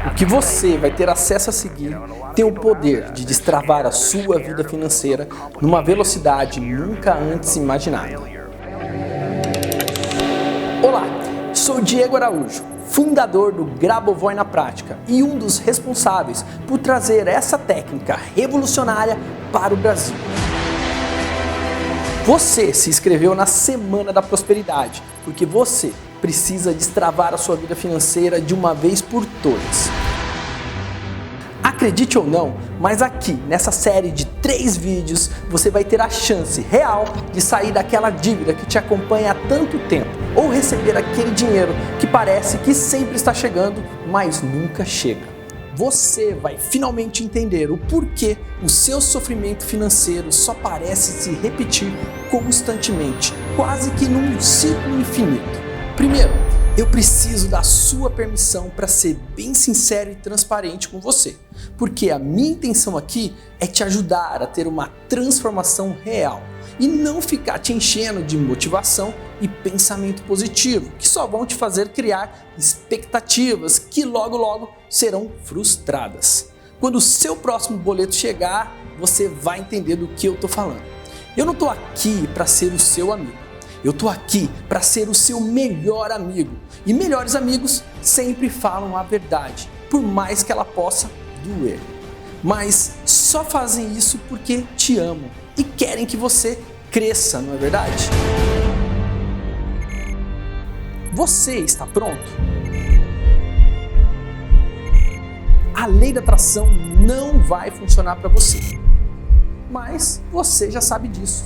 O que você vai ter acesso a seguir tem o poder de destravar a sua vida financeira numa velocidade nunca antes imaginada. Olá, sou Diego Araújo, fundador do Grabovoi na Prática e um dos responsáveis por trazer essa técnica revolucionária para o Brasil. Você se inscreveu na Semana da Prosperidade porque você precisa destravar a sua vida financeira de uma vez por todas. Acredite ou não, mas aqui nessa série de 3 vídeos você vai ter a chance real de sair daquela dívida que te acompanha há tanto tempo ou receber aquele dinheiro que parece que sempre está chegando, mas nunca chega. Você vai finalmente entender o porquê o seu sofrimento financeiro só parece se repetir constantemente, quase que num ciclo infinito. Primeiro, eu preciso da sua permissão para ser bem sincero e transparente com você, porque a minha intenção aqui é te ajudar a ter uma transformação real e não ficar te enchendo de motivação e pensamento positivo, que só vão te fazer criar expectativas que logo serão frustradas. Quando o seu próximo boleto chegar, você vai entender do que eu estou falando. Eu não estou aqui para ser o seu amigo. Eu estou aqui para ser o seu melhor amigo. E melhores amigos sempre falam a verdade, por mais que ela possa doer. Mas só fazem isso porque te amam e querem que você cresça, não é verdade? Você está pronto? A lei da atração não vai funcionar para você. Mas você já sabe disso,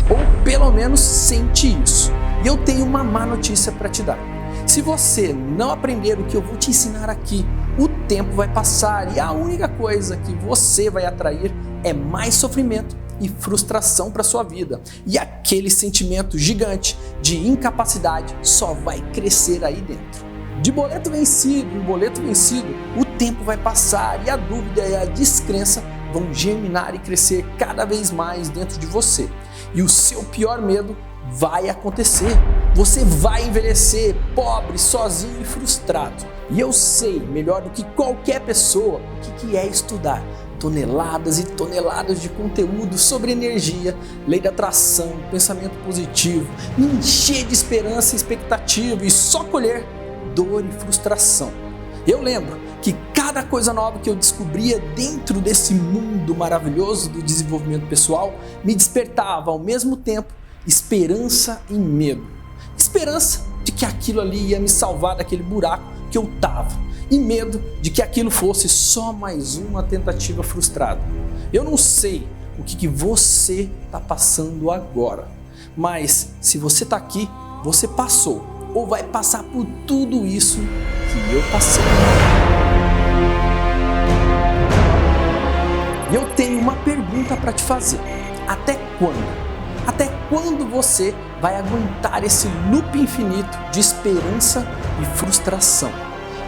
ou pelo menos sente isso. E eu tenho uma má notícia para te dar. Se você não aprender o que eu vou te ensinar aqui, o tempo vai passar e a única coisa que você vai atrair é mais sofrimento e frustração para sua vida. E aquele sentimento gigante de incapacidade só vai crescer aí dentro. De boleto vencido em boleto vencido, o tempo vai passar e a dúvida e a descrença vão germinar e crescer cada vez mais dentro de você. E o seu pior medo vai acontecer. Você vai envelhecer pobre, sozinho e frustrado. E eu sei, melhor do que qualquer pessoa, o que é estudar toneladas e toneladas de conteúdo sobre energia, lei da atração, pensamento positivo, me encher de esperança e expectativa e só colher dor e frustração. Eu lembro que cada coisa nova que eu descobria dentro desse mundo maravilhoso do desenvolvimento pessoal me despertava ao mesmo tempo esperança e medo. Esperança de que aquilo ali ia me salvar daquele buraco que eu estava e medo de que aquilo fosse só mais uma tentativa frustrada. Eu não sei o que você está passando agora, mas se você está aqui, você passou ou vai passar por tudo isso que eu passei. E eu tenho uma pergunta para te fazer. Até quando? Até quando você vai aguentar esse loop infinito de esperança e frustração?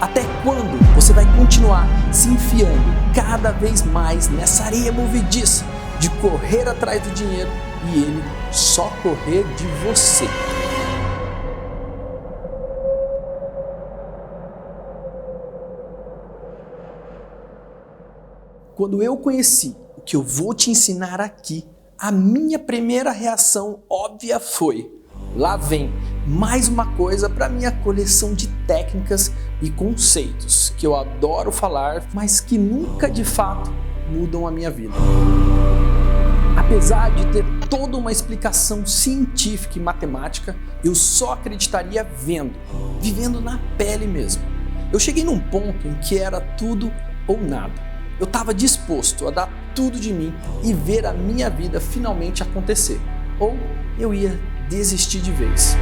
Até quando você vai continuar se enfiando cada vez mais nessa areia movediça de correr atrás do dinheiro e ele só correr de você? Quando eu conheci o que eu vou te ensinar aqui, a minha primeira reação óbvia foi: lá vem mais uma coisa para minha coleção de técnicas e conceitos que eu adoro falar, mas que nunca de fato mudam a minha vida. Apesar de ter toda uma explicação científica e matemática, eu só acreditaria vendo, vivendo na pele mesmo. Eu cheguei num ponto em que era tudo ou nada. Eu estava disposto a dar tudo de mim e ver a minha vida finalmente acontecer. Ou eu ia desistir de vez.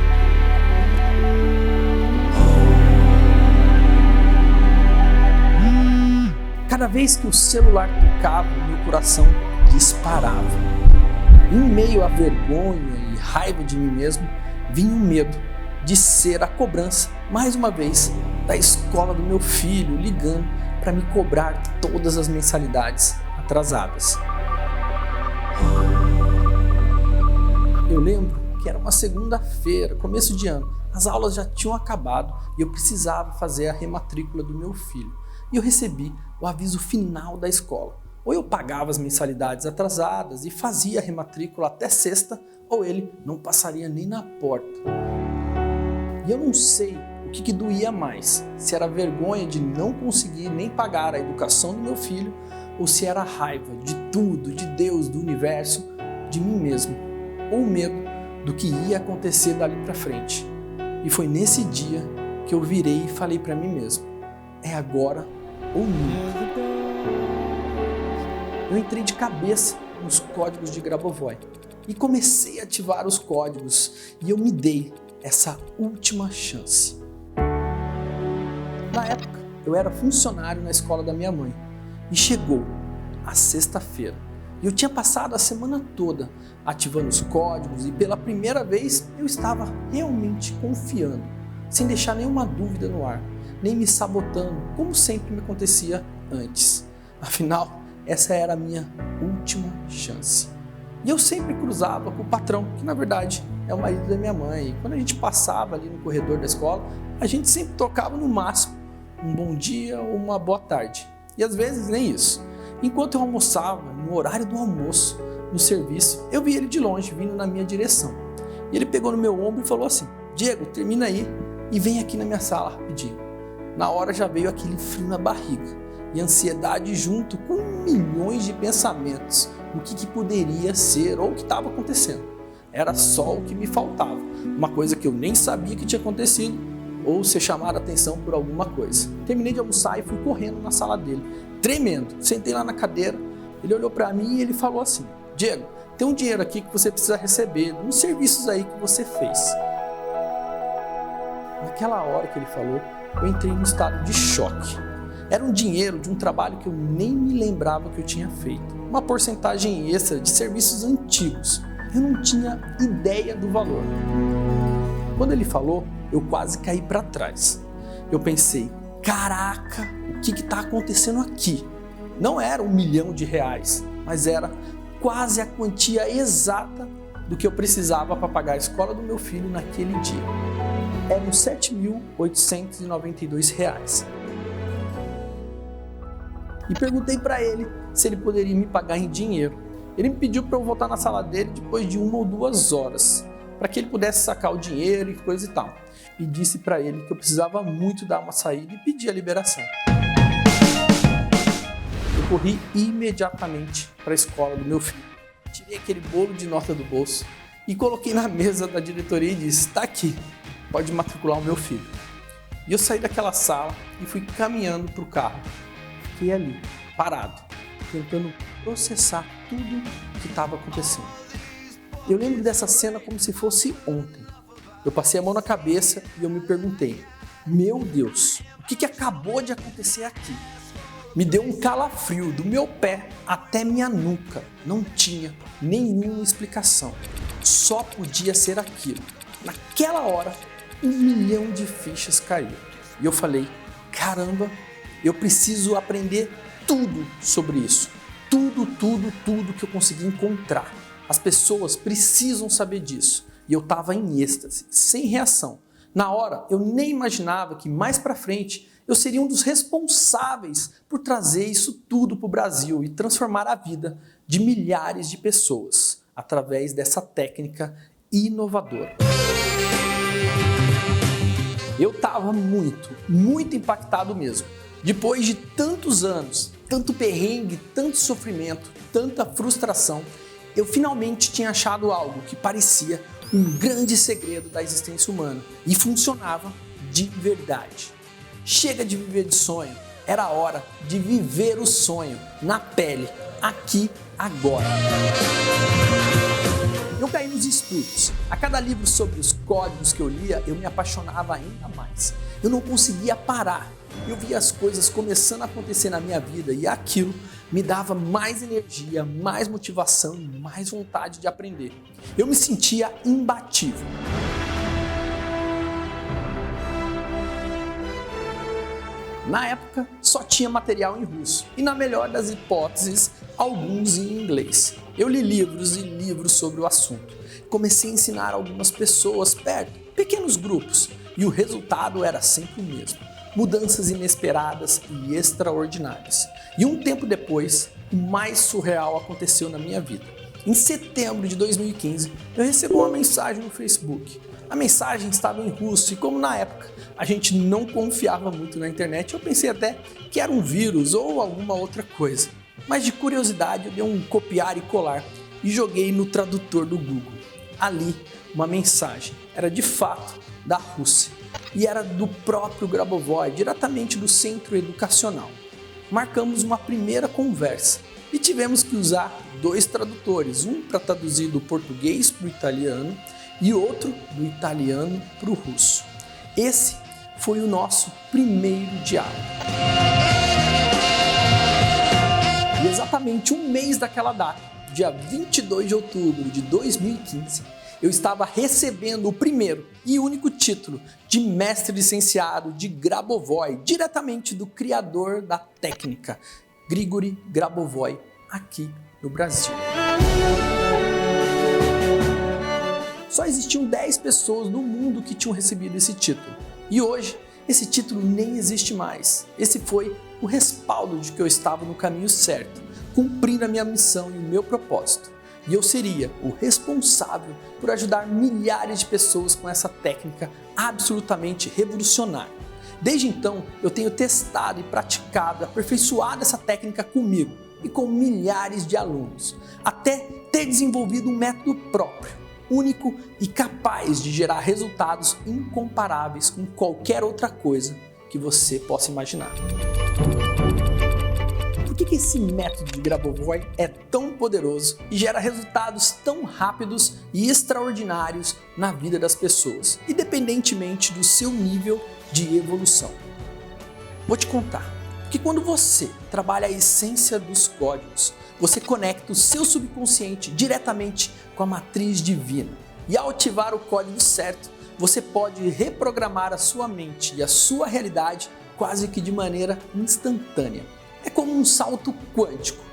Cada vez que o celular tocava, meu coração disparava. Em meio à vergonha e raiva de mim mesmo, vinha o medo de ser a cobrança, mais uma vez, da escola do meu filho ligando para me cobrar todas as mensalidades atrasadas. Eu lembro que era uma segunda-feira, começo de ano. As aulas já tinham acabado e eu precisava fazer a rematrícula do meu filho. E eu recebi o aviso final da escola. Ou eu pagava as mensalidades atrasadas e fazia a rematrícula até sexta, ou ele não passaria nem na porta. E eu não sei o que doía mais, se era a vergonha de não conseguir nem pagar a educação do meu filho, ou se era a raiva de tudo, de Deus, do universo, de mim mesmo, ou medo do que ia acontecer dali para frente. E foi nesse dia que eu virei e falei para mim mesmo, é agora ou nunca. Eu entrei de cabeça nos códigos de Grabovoi e comecei a ativar os códigos e eu me dei essa última chance. Na época, eu era funcionário na escola da minha mãe e chegou a sexta-feira e eu tinha passado a semana toda ativando os códigos e pela primeira vez eu estava realmente confiando, sem deixar nenhuma dúvida no ar, nem me sabotando, como sempre me acontecia antes. Afinal, essa era a minha última chance. E eu sempre cruzava com o patrão, que na verdade é o marido da minha mãe. E quando a gente passava ali no corredor da escola, a gente sempre trocava no máximo um bom dia ou uma boa tarde. E às vezes nem isso. Enquanto eu almoçava, no horário do almoço, no serviço, eu vi ele de longe vindo na minha direção. E ele pegou no meu ombro e falou assim, Diego, termina aí e vem aqui na minha sala rapidinho. Na hora já veio aquele frio na barriga. E ansiedade junto com milhões de pensamentos do que poderia ser ou o que estava acontecendo. Era só o que me faltava, uma coisa que eu nem sabia que tinha acontecido ou ser chamado a atenção por alguma coisa. Terminei de almoçar e fui correndo na sala dele, tremendo. Sentei lá na cadeira, ele olhou para mim e ele falou assim, Diego, tem um dinheiro aqui que você precisa receber, uns serviços aí que você fez. Naquela hora que ele falou, eu entrei num estado de choque. Era um dinheiro de um trabalho que eu nem me lembrava que eu tinha feito. Uma porcentagem extra de serviços antigos. Eu não tinha ideia do valor. Quando ele falou, eu quase caí para trás. Eu pensei, caraca, o que está acontecendo aqui? Não era R$1 milhão, mas era quase a quantia exata do que eu precisava para pagar a escola do meu filho naquele dia. Eram R$ 7.892. E perguntei para ele se ele poderia me pagar em dinheiro. Ele me pediu para eu voltar na sala dele depois de 1 ou 2 horas, para que ele pudesse sacar o dinheiro e coisa e tal. E disse para ele que eu precisava muito dar uma saída e pedir a liberação. Eu corri imediatamente para a escola do meu filho. Tirei aquele bolo de nota do bolso e coloquei na mesa da diretoria e disse, está aqui, pode matricular o meu filho. E eu saí daquela sala e fui caminhando para o carro. Fiquei ali, parado, tentando processar tudo que estava acontecendo. Eu lembro dessa cena como se fosse ontem. Eu passei a mão na cabeça e eu me perguntei, meu Deus, o que acabou de acontecer aqui? Me deu um calafrio do meu pé até minha nuca. Não tinha nenhuma explicação. Só podia ser aquilo. Naquela hora, 1 milhão de fichas caiu. E eu falei, caramba, eu preciso aprender tudo sobre isso. Tudo que eu consegui encontrar. As pessoas precisam saber disso. E eu estava em êxtase, sem reação. Na hora, eu nem imaginava que mais para frente eu seria um dos responsáveis por trazer isso tudo para o Brasil e transformar a vida de milhares de pessoas através dessa técnica inovadora. Eu estava muito impactado mesmo. Depois de tantos anos, tanto perrengue, tanto sofrimento, tanta frustração, eu finalmente tinha achado algo que parecia um grande segredo da existência humana e funcionava de verdade. Chega de viver de sonho, era hora de viver o sonho na pele, aqui, agora. Eu caí nos estudos. A cada livro sobre os códigos que eu lia, eu me apaixonava ainda mais. Eu não conseguia parar. Eu via as coisas começando a acontecer na minha vida e aquilo me dava mais energia, mais motivação e mais vontade de aprender. Eu me sentia imbatível. Na época, só tinha material em russo e, na melhor das hipóteses, alguns em inglês. Eu li livros e livros sobre o assunto. Comecei a ensinar algumas pessoas perto, pequenos grupos, e o resultado era sempre o mesmo. Mudanças inesperadas e extraordinárias. E um tempo depois, o mais surreal aconteceu na minha vida. Em setembro de 2015, eu recebi uma mensagem no Facebook. A mensagem estava em russo e como na época a gente não confiava muito na internet, eu pensei até que era um vírus ou alguma outra coisa. Mas de curiosidade eu dei um copiar e colar e joguei no tradutor do Google. Ali, uma mensagem era de fato da Rússia e era do próprio Grabovoi, diretamente do centro educacional. Marcamos uma primeira conversa e tivemos que usar 2 tradutores, um para traduzir do português para o italiano e outro do italiano para o russo. Esse foi o nosso primeiro diálogo. E exatamente um mês daquela data, dia 22 de outubro de 2015, eu estava recebendo o primeiro e único título de mestre licenciado de Grabovoi, diretamente do criador da técnica, Grigori Grabovoi, aqui no Brasil. Só existiam 10 pessoas no mundo que tinham recebido esse título. E hoje, esse título nem existe mais. Esse foi o respaldo de que eu estava no caminho certo, cumprindo a minha missão e o meu propósito. E eu seria o responsável por ajudar milhares de pessoas com essa técnica absolutamente revolucionária. Desde então, eu tenho testado e praticado, aperfeiçoado essa técnica comigo e com milhares de alunos, até ter desenvolvido um método próprio, único e capaz de gerar resultados incomparáveis com qualquer outra coisa que você possa imaginar. Por que esse método de Grabovoi é tão poderoso e gera resultados tão rápidos e extraordinários na vida das pessoas, independentemente do seu nível de evolução? Vou te contar. Que quando você trabalha a essência dos códigos, você conecta o seu subconsciente diretamente com a matriz divina. E ao ativar o código certo, você pode reprogramar a sua mente e a sua realidade quase que de maneira instantânea. É como um salto quântico.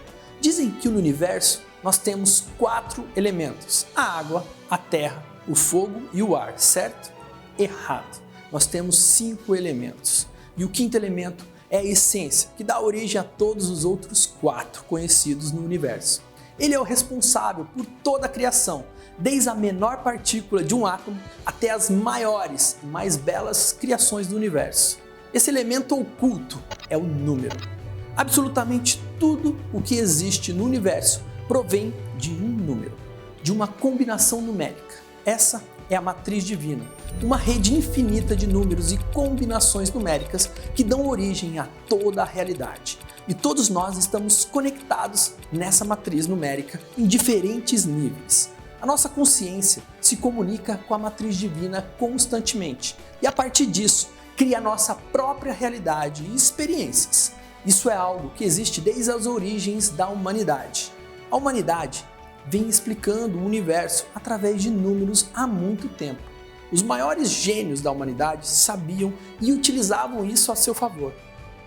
Dizem que no universo nós temos 4 elementos: a água, a terra, o fogo e o ar, certo? Errado. Nós temos 5 elementos. E o 5º elemento é a essência, que dá origem a todos os outros 4 conhecidos no universo. Ele é o responsável por toda a criação, desde a menor partícula de um átomo até as maiores e mais belas criações do universo. Esse elemento oculto é o número. Absolutamente tudo o que existe no universo provém de um número, de uma combinação numérica. Essa é a matriz divina, uma rede infinita de números e combinações numéricas que dão origem a toda a realidade. E todos nós estamos conectados nessa matriz numérica em diferentes níveis. A nossa consciência se comunica com a matriz divina constantemente e a partir disso cria a nossa própria realidade e experiências. Isso é algo que existe desde as origens da humanidade. A humanidade vem explicando o universo através de números há muito tempo. Os maiores gênios da humanidade sabiam e utilizavam isso a seu favor.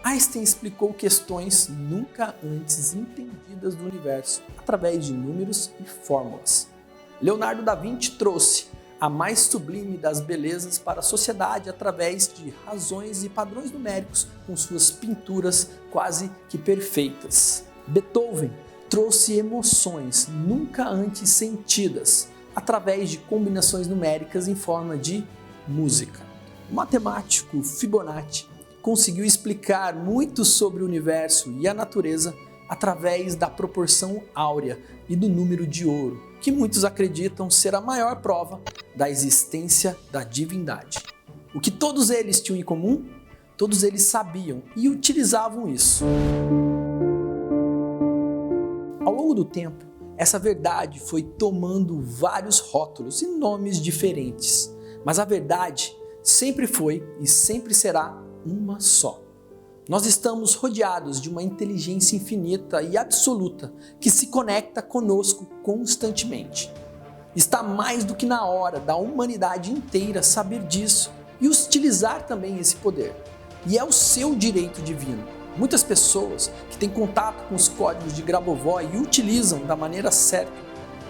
Einstein explicou questões nunca antes entendidas do universo através de números e fórmulas. Leonardo da Vinci trouxe a mais sublime das belezas para a sociedade através de razões e padrões numéricos com suas pinturas quase que perfeitas. Beethoven trouxe emoções nunca antes sentidas através de combinações numéricas em forma de música. O matemático Fibonacci conseguiu explicar muito sobre o universo e a natureza através da proporção áurea e do número de ouro, que muitos acreditam ser a maior prova da existência da divindade. O que todos eles tinham em comum? Todos eles sabiam e utilizavam isso. Ao longo do tempo, essa verdade foi tomando vários rótulos e nomes diferentes, mas a verdade sempre foi e sempre será uma só. Nós estamos rodeados de uma inteligência infinita e absoluta que se conecta conosco constantemente. Está mais do que na hora da humanidade inteira saber disso e utilizar também esse poder. E é o seu direito divino. Muitas pessoas que têm contato com os códigos de Grabovoi e utilizam da maneira certa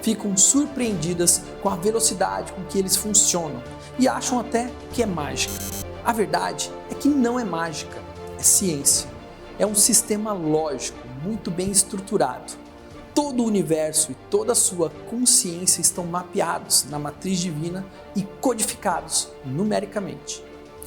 ficam surpreendidas com a velocidade com que eles funcionam e acham até que é mágica. A verdade é que não é mágica, é ciência. É um sistema lógico muito bem estruturado. Todo o universo e toda a sua consciência estão mapeados na matriz divina e codificados numericamente.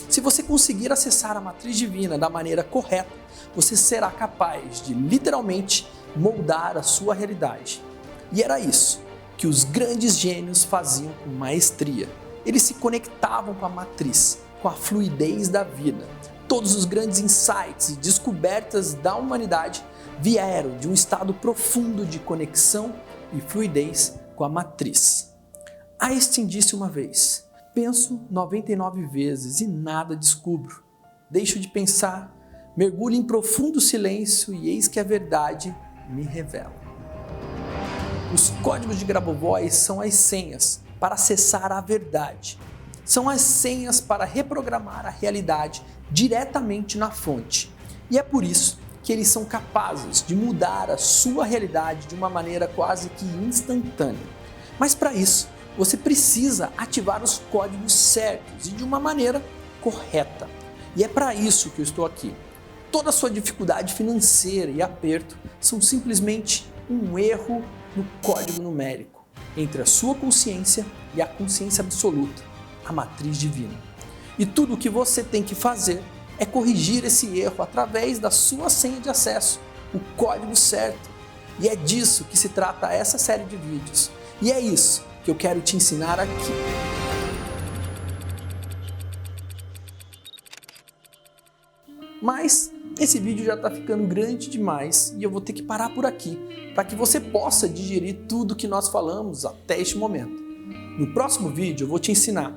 Se você conseguir acessar a matriz divina da maneira correta, você será capaz de literalmente moldar a sua realidade. E era isso que os grandes gênios faziam com maestria. Eles se conectavam com a matriz, com a fluidez da vida. Todos os grandes insights e descobertas da humanidade vieram de um estado profundo de conexão e fluidez com a matriz. Einstein disse uma vez: penso 99 vezes e nada descubro. Deixo de pensar, mergulho em profundo silêncio e eis que a verdade me revela. Os códigos de Grabovoi são as senhas para acessar a verdade. São as senhas para reprogramar a realidade diretamente na fonte. E é por isso que eles são capazes de mudar a sua realidade de uma maneira quase que instantânea. Mas para isso, você precisa ativar os códigos certos e de uma maneira correta. E é para isso que eu estou aqui. Toda a sua dificuldade financeira e aperto são simplesmente um erro no código numérico entre a sua consciência e a consciência absoluta, a matriz divina. E tudo o que você tem que fazer é corrigir esse erro através da sua senha de acesso, o código certo. E é disso que se trata essa série de vídeos. E é isso que eu quero te ensinar aqui. Mas esse vídeo já está ficando grande demais e eu vou ter que parar por aqui para que você possa digerir tudo que nós falamos até este momento. No próximo vídeo eu vou te ensinar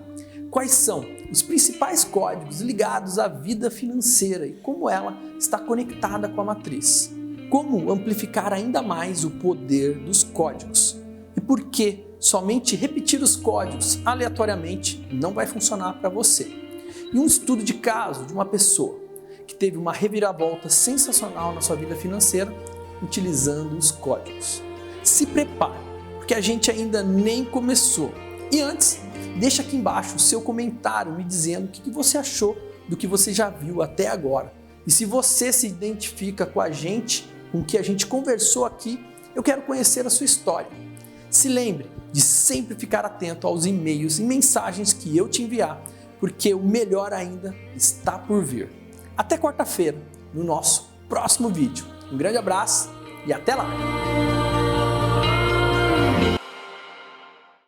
quais são os principais códigos ligados à vida financeira e como ela está conectada com a matriz. Como amplificar ainda mais o poder dos códigos e por que somente repetir os códigos aleatoriamente não vai funcionar para você. E um estudo de caso de uma pessoa que teve uma reviravolta sensacional na sua vida financeira utilizando os códigos. Se prepare, porque a gente ainda nem começou. E antes, deixa aqui embaixo o seu comentário me dizendo o que você achou do que você já viu até agora. E se você se identifica com a gente, com o que a gente conversou aqui, eu quero conhecer a sua história. Se lembre de sempre ficar atento aos e-mails e mensagens que eu te enviar, porque o melhor ainda está por vir. Até quarta-feira, no nosso próximo vídeo. Um grande abraço e até lá!